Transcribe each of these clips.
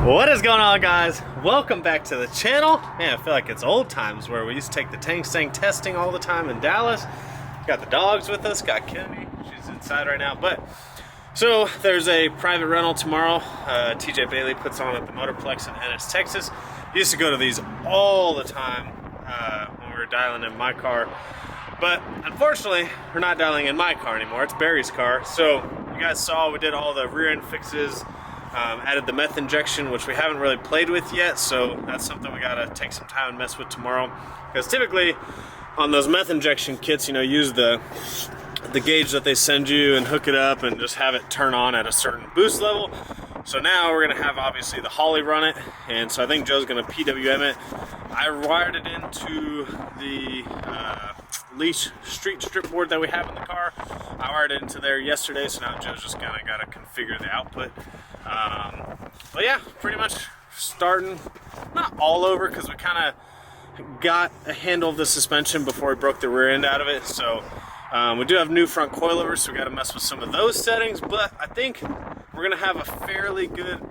What is going on, guys? Welcome back to the channel. Man, I feel like it's old times where we used to take the Mustang Testing all the time in Dallas. Got the dogs with us, got Kennedy, she's inside right now. But so there's a private rental tomorrow. TJ Bailey puts on at the Motorplex in Ennis, Texas. He used to go to these all the time when we were dialing in my car. But unfortunately, we're not dialing in my car anymore. It's Barry's car. So you guys saw we did all the rear end fixes. Added the meth injection, which we haven't really played with yet, so that's something we gotta take some time and mess with tomorrow. Because typically on those meth injection kits, you know, use the gauge that they send you and hook it up and just have it turn on at a certain boost level. So now we're gonna have obviously the Holly run it, and so I think Joe's gonna PWM it. I wired it into the leash street strip board that we have in the car. I wired it into there yesterday, so now Joe's just kinda gotta configure the output. But yeah, pretty much starting, not all over, because we kind of got a handle of the suspension before we broke the rear end out of it. So we do have new front coilovers, so we got to mess with some of those settings. But I think we're gonna have a fairly good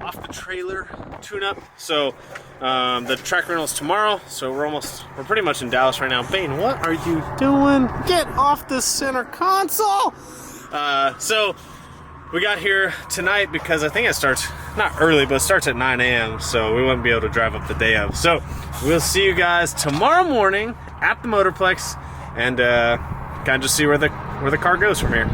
off the trailer tune-up. So the track rental's tomorrow, so we're pretty much in Dallas right now. Bane, what are you doing? Get off the center console! So we got here tonight because I think it starts, not early, but it starts at 9 a.m. So we wouldn't be able to drive up the day of. So we'll see you guys tomorrow morning at the Motorplex, and kind of just see where the car goes from here.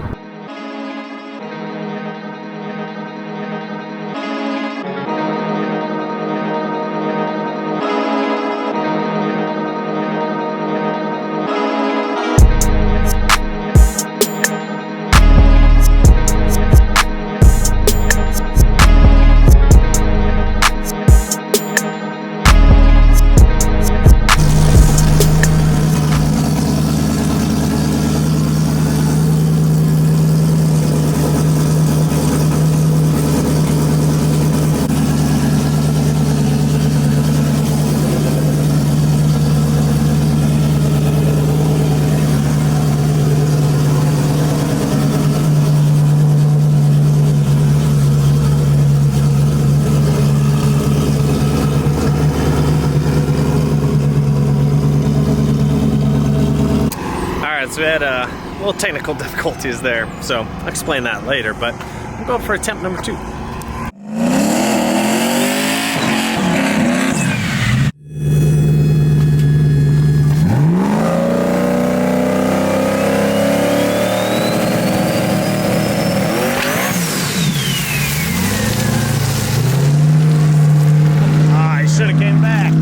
So we had little technical difficulties there, so I'll explain that later, but we'll go for attempt number 2. I should have came back.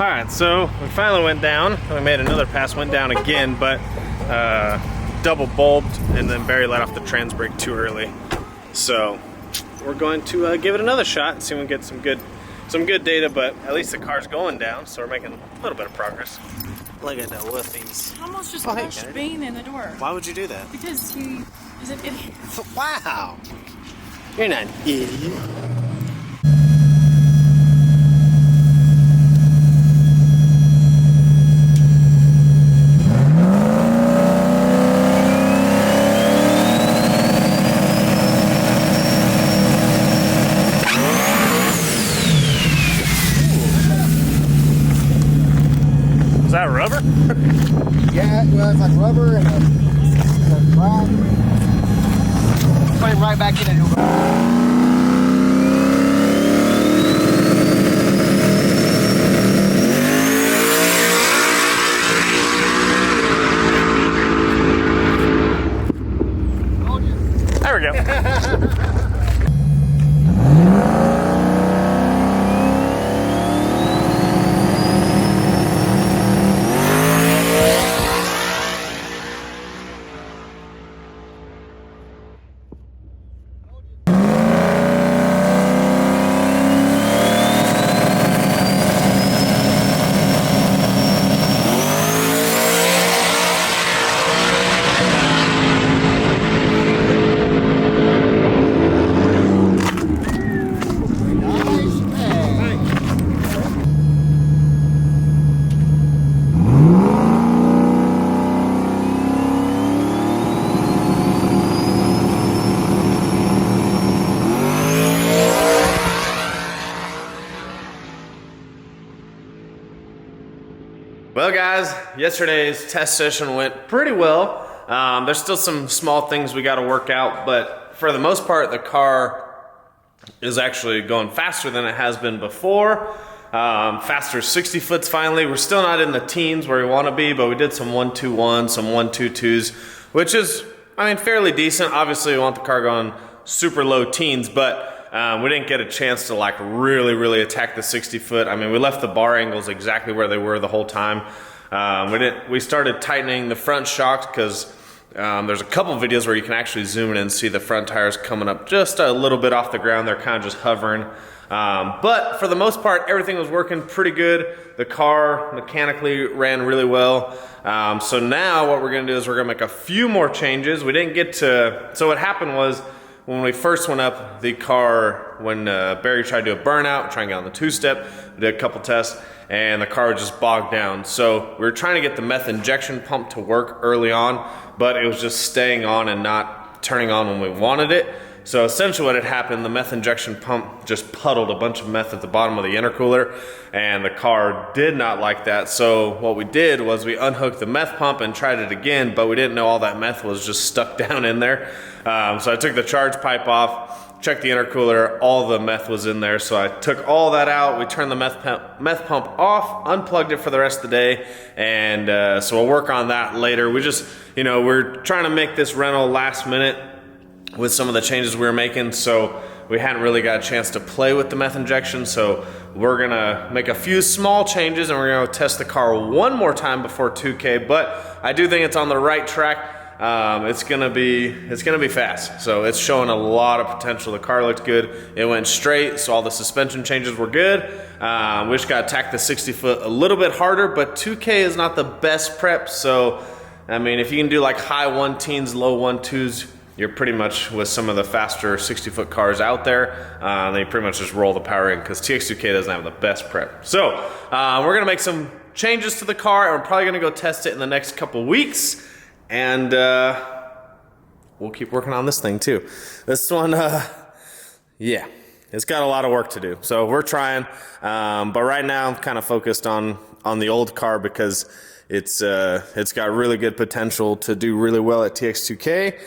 Alright, so we finally went down. We made another pass, went down again, but double bulbed, and then Barry let off the trans brake too early. So we're going to give it another shot and see if we can get some good data, but at least the car's going down, so we're making a little bit of progress. Look at the woofies. I almost just pushed Bean in the door. Why would you do that? Because he is an idiot. Wow. You're not an idiot. Yeah, well, it's like rubber and a crack. Put it right back in it. There we go. Well guys, yesterday's test session went pretty well. There's still some small things we got to work out, but for the most part the car is actually going faster than it has been before. Faster 60 foots finally. We're still not in the teens where we want to be, but we did some 121, some 122s, which is, I mean, fairly decent. Obviously we want the car going super low teens, but we didn't get a chance to like really attack the 60 foot. I mean, we left the bar angles exactly where they were the whole time. We started tightening the front shocks because there's a couple videos where you can actually zoom in and see the front tires coming up just a little bit off the ground. They're kind of just hovering. But for the most part, everything was working pretty good. The car mechanically ran really well. So now what we're gonna do is we're gonna make a few more changes. We didn't get to, so what happened was, when we first went up, the car, when Barry tried to do a burnout, trying to get on the two-step, we did a couple tests, and the car just bogged down. So we were trying to get the meth injection pump to work early on, but it was just staying on and not turning on when we wanted it. So essentially what had happened, the meth injection pump just puddled a bunch of meth at the bottom of the intercooler, and the car did not like that. So what we did was we unhooked the meth pump and tried it again, but we didn't know all that meth was just stuck down in there. So I took the charge pipe off, checked the intercooler, all the meth was in there. So I took all that out, we turned the meth pump off, unplugged it for the rest of the day, and so we'll work on that later. We just, you know, we're trying to make this rental last minute with some of the changes we were making, so we hadn't really got a chance to play with the meth injection. So we're gonna make a few small changes and we're gonna test the car one more time before 2K, but I do think it's on the right track. It's gonna be fast, so it's showing a lot of potential. The car looked good, it went straight, so all the suspension changes were good. We just gotta attack the 60 foot a little bit harder, but 2K is not the best prep, so I mean, if you can do like high 1-teens, low 1-2s, you're pretty much with some of the faster 60 foot cars out there, then you pretty much just roll the power in, because TX2K doesn't have the best prep. So we're gonna make some changes to the car, and we're probably gonna go test it in the next couple weeks, and we'll keep working on this thing too. This one, yeah, it's got a lot of work to do, so we're trying, but right now I'm kind of focused on the old car because it's got really good potential to do really well at TX2K.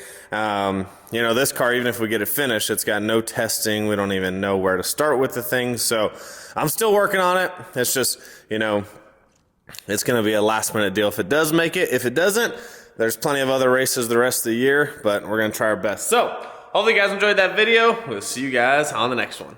You know, this car, even if we get it finished, it's got no testing. We don't even know where to start with the thing. So I'm still working on it. It's just, you know, it's going to be a last minute deal if it does make it. If it doesn't, there's plenty of other races the rest of the year, but we're going to try our best. So hopefully you guys enjoyed that video. We'll see you guys on the next one.